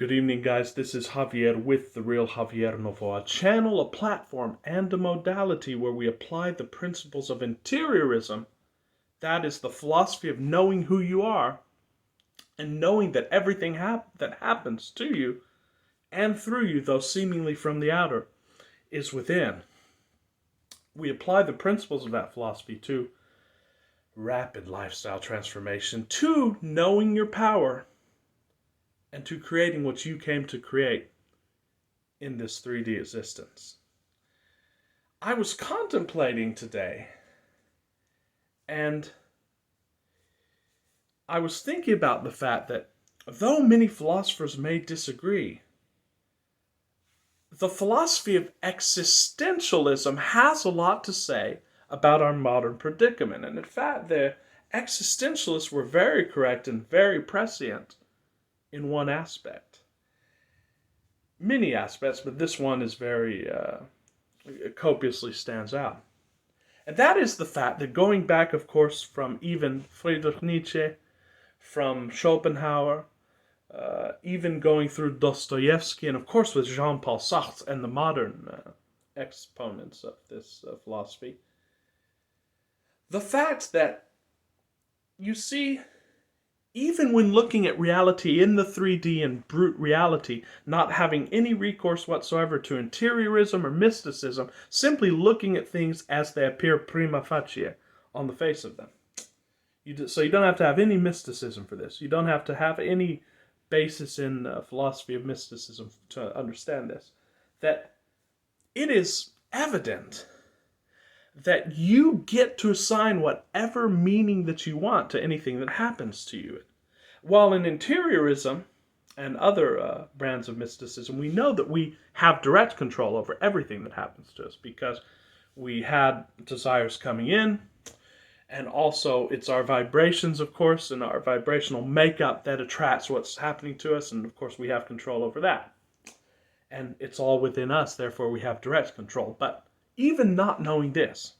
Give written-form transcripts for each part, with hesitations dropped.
Good evening, guys. This is Javier with The Real Javier Novo, a channel, a platform, and a modality where we apply the principles of interiorism. That is the philosophy of knowing who you are and knowing that everything that happens to you and through you, though seemingly from the outer, is within. We apply the principles of that philosophy to rapid lifestyle transformation, to knowing your power, and to creating what you came to create in this 3D existence. I was contemplating today, and I was thinking about the fact that though many philosophers may disagree, the philosophy of existentialism has a lot to say about our modern predicament. And in fact, the existentialists were very correct and very prescient in one aspect. Many aspects, but this one is very copiously stands out. And that is the fact that going back, of course, from even Friedrich Nietzsche, from Schopenhauer, even going through Dostoevsky, and of course with Jean-Paul Sartre and the modern exponents of this philosophy, the fact that, you see, even when looking at reality in the 3D and brute reality, not having any recourse whatsoever to interiorism or mysticism, simply looking at things as they appear prima facie, on the face of them. So you don't have to have any mysticism for this. You don't have to have any basis in philosophy of mysticism to understand this. That it is evident that you get to assign whatever meaning that you want to anything that happens to you. While in interiorism and other brands of mysticism, we know that we have direct control over everything that happens to us because we had desires coming in, and also it's our vibrations, of course, and our vibrational makeup that attracts what's happening to us, and of course we have control over that. And it's all within us, therefore we have direct control. But even not knowing this,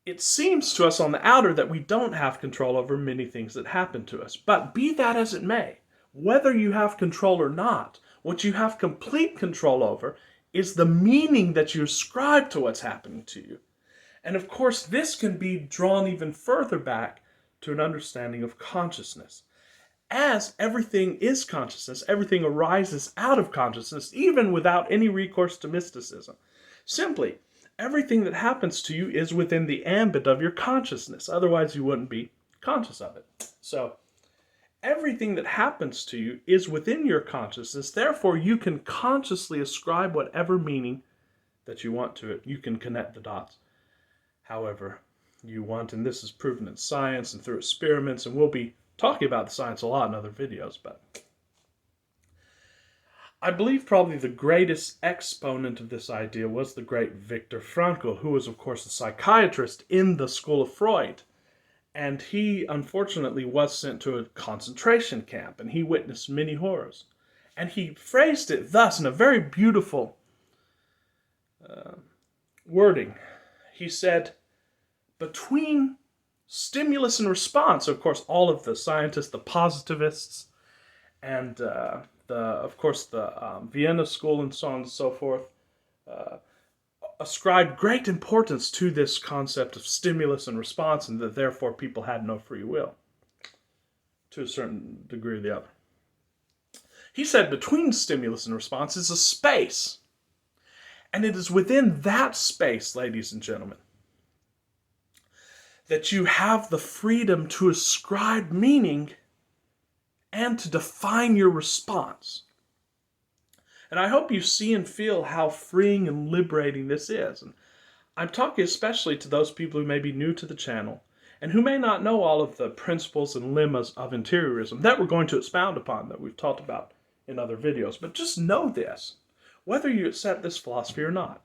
it seems to us on the outer that we don't have control over many things that happen to us. But be that as it may, whether you have control or not, what you have complete control over is the meaning that you ascribe to what's happening to you. And of course, this can be drawn even further back to an understanding of consciousness. As everything is consciousness, everything arises out of consciousness, even without any recourse to mysticism. Simply, everything that happens to you is within the ambit of your consciousness. Otherwise, you wouldn't be conscious of it. So, everything that happens to you is within your consciousness. Therefore, you can consciously ascribe whatever meaning that you want to it. You can connect the dots however you want. And this is proven in science and through experiments. And we'll be talking about the science a lot in other videos. But I believe probably the greatest exponent of this idea was the great Viktor Frankl, who was, of course, a psychiatrist in the school of Freud. And he, unfortunately, was sent to a concentration camp, and he witnessed many horrors. And he phrased it thus in a very beautiful wording. He said, between stimulus and response, of course, all of the scientists, the positivists, and of course, the Vienna School and so on and so forth, ascribed great importance to this concept of stimulus and response, and that therefore people had no free will, to a certain degree or the other. He said between stimulus and response is a space, and it is within that space, ladies and gentlemen, that you have the freedom to ascribe meaning and to define your response. And I hope you see and feel how freeing and liberating this is. And I'm talking especially to those people who may be new to the channel and who may not know all of the principles and lemmas of interiorism that we're going to expound upon, that we've talked about in other videos. But just know this, whether you accept this philosophy or not,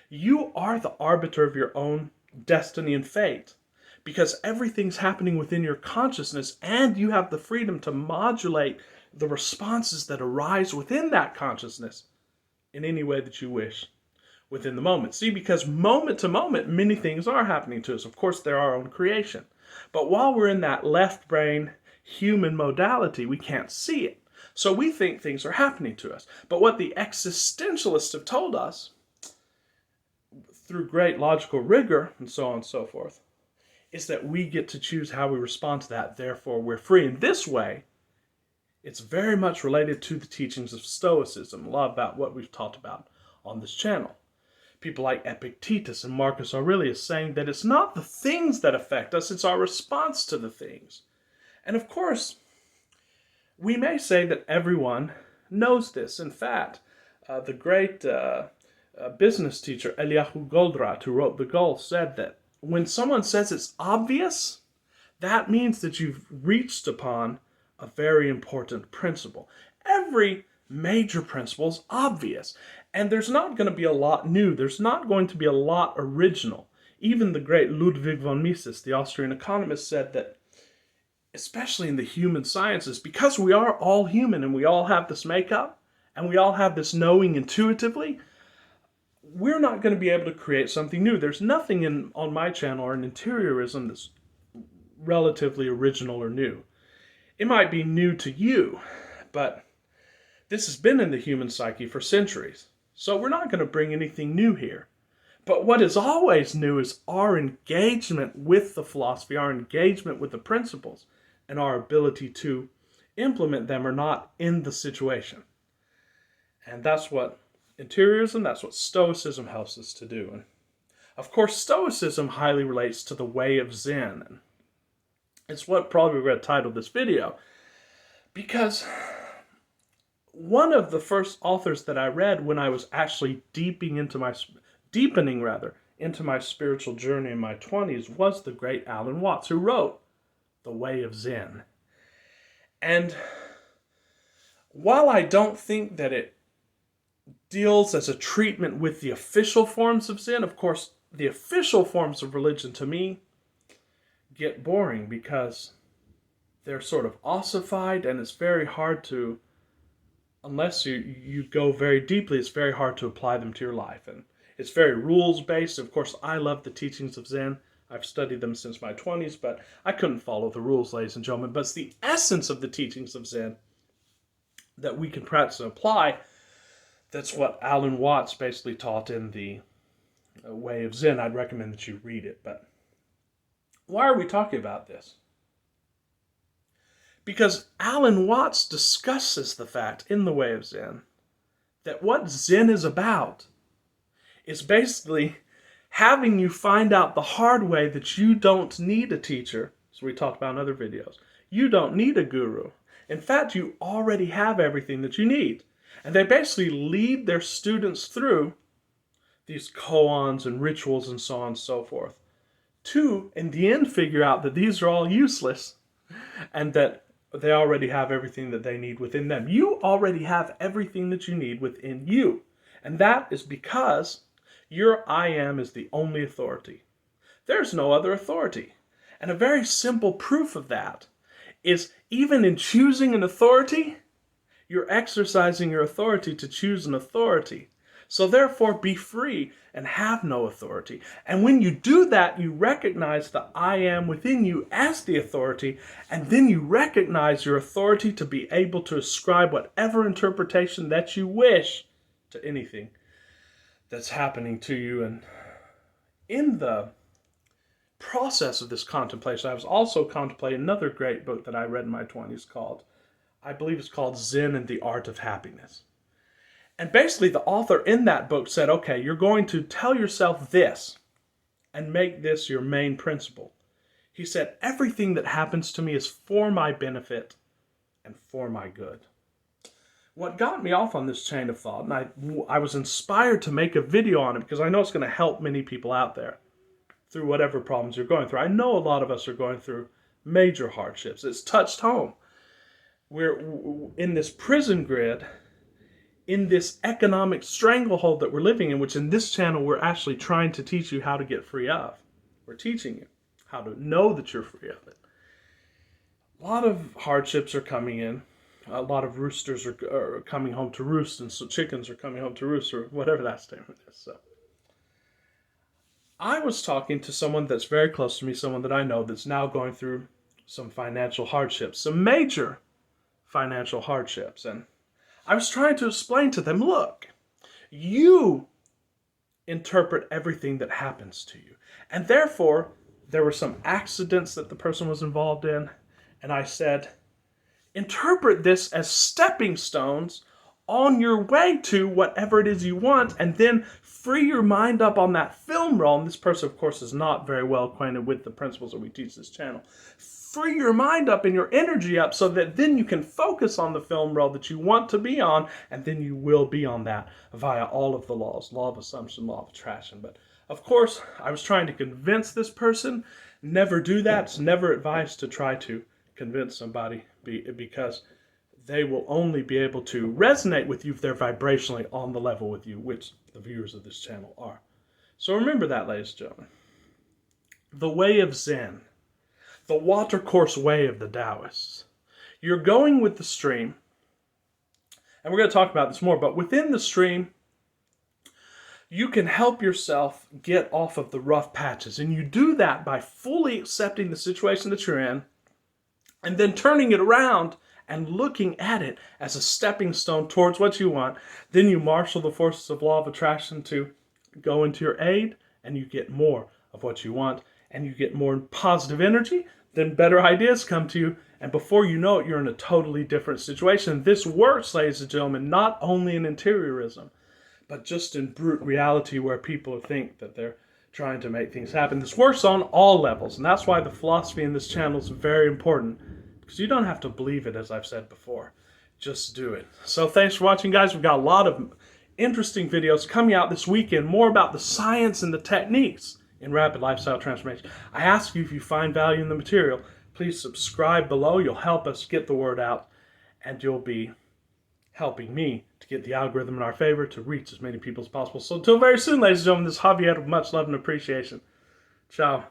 you are the arbiter of your own destiny and fate, because everything's happening within your consciousness, and you have the freedom to modulate the responses that arise within that consciousness in any way that you wish within the moment. See, because moment to moment, many things are happening to us. Of course, they're our own creation. But while we're in that left brain, human modality, we can't see it. So we think things are happening to us. But what the existentialists have told us, through great logical rigor and so on and so forth, is that we get to choose how we respond to that. Therefore, we're free. In this way, it's very much related to the teachings of Stoicism, a lot about what we've talked about on this channel. People like Epictetus and Marcus Aurelius saying that it's not the things that affect us, it's our response to the things. And of course, we may say that everyone knows this. In fact, the great business teacher Eliyahu Goldratt, who wrote The Goal, said that when someone says it's obvious, that means that you've reached upon a very important principle. Every major principle is obvious, and there's not going to be a lot new. There's not going to be a lot original. Even the great Ludwig von Mises, the Austrian economist, said that, especially in the human sciences, because we are all human and we all have this makeup, and we all have this knowing intuitively, we're not going to be able to create something new. There's nothing on my channel or in interiorism that's relatively original or new. It might be new to you, but this has been in the human psyche for centuries. So we're not going to bring anything new here. But what is always new is our engagement with the philosophy, our engagement with the principles, and our ability to implement them or not in the situation. And that's what interiorism, that's what Stoicism helps us to do. And of course, Stoicism highly relates to the Way of Zen. And it's what probably we're going to title this video, because one of the first authors that I read when I was actually deepening into my spiritual journey in my 20s was the great Alan Watts, who wrote The Way of Zen. And while I don't think that it deals as a treatment with the official forms of Zen, of course, the official forms of religion to me get boring because they're sort of ossified, and it's very hard to, unless you go very deeply, it's very hard to apply them to your life. And it's very rules-based. Of course, I love the teachings of Zen. I've studied them since my 20s, but I couldn't follow the rules, ladies and gentlemen. But it's the essence of the teachings of Zen that we can practice and apply. That's what Alan Watts basically taught in the Way of Zen. I'd recommend that you read it. But why are we talking about this? Because Alan Watts discusses the fact in the Way of Zen that what Zen is about is basically having you find out the hard way that you don't need a teacher, as we talked about in other videos. You don't need a guru. In fact, you already have everything that you need. And they basically lead their students through these koans and rituals and so on and so forth to, in the end, figure out that these are all useless and that they already have everything that they need within them. You already have everything that you need within you. And that is because your I am is the only authority. There's no other authority. And a very simple proof of that is even in choosing an authority, you're exercising your authority to choose an authority. So therefore, be free and have no authority. And when you do that, you recognize the I am within you as the authority, and then you recognize your authority to be able to ascribe whatever interpretation that you wish to anything that's happening to you. And in the process of this contemplation, I was also contemplating another great book that I read in my 20s called, I believe it's called Zen and the Art of Happiness. And basically the author in that book said, okay, you're going to tell yourself this and make this your main principle. He said, everything that happens to me is for my benefit and for my good. What got me off on this chain of thought, and I was inspired to make a video on it because I know it's going to help many people out there through whatever problems you're going through. I know a lot of us are going through major hardships. It's touched home. We're in this prison grid, in this economic stranglehold that we're living in, which in this channel we're actually trying to teach you how to get free of. We're teaching you how to know that you're free of it. A lot of hardships are coming in. A lot of roosters are coming home to roost, and so chickens are coming home to roost, or whatever that statement is. So I was talking to someone that's very close to me, someone that I know that's now going through some financial hardships, some major financial hardships. And I was trying to explain to them, look, you interpret everything that happens to you. And therefore, there were some accidents that the person was involved in. And I said, interpret this as stepping stones on your way to whatever it is you want, and then free your mind up on that film roll. And this person, of course, is not very well acquainted with the principles that we teach this channel. Free your mind up and your energy up so that then you can focus on the film roll that you want to be on, and then you will be on that via all of the laws, law of assumption, law of attraction. But of course, I was trying to convince this person. Never do that. It's never advised to try to convince somebody, because they will only be able to resonate with you if they're vibrationally on the level with you, which the viewers of this channel are. So remember that, ladies and gentlemen. The way of Zen, the watercourse way of the Taoists. You're going with the stream, and we're going to talk about this more, but within the stream, you can help yourself get off of the rough patches. And you do that by fully accepting the situation that you're in, and then turning it around and looking at it as a stepping stone towards what you want. Then you marshal the forces of law of attraction to go into your aid, and you get more of what you want, and you get more positive energy. Then better ideas come to you, and before you know it, you're in a totally different situation. This works, ladies and gentlemen, not only in interiorism, but just in brute reality where people think that they're trying to make things happen. This works on all levels, and that's why the philosophy in this channel is very important, because you don't have to believe it, as I've said before. Just do it. So thanks for watching, guys. We've got a lot of interesting videos coming out this weekend, more about the science and the techniques in rapid lifestyle transformation. I ask you, if you find value in the material, please subscribe below. You'll help us get the word out, and you'll be helping me to get the algorithm in our favor to reach as many people as possible. So until very soon, ladies and gentlemen, this is Javier with much love and appreciation. Ciao.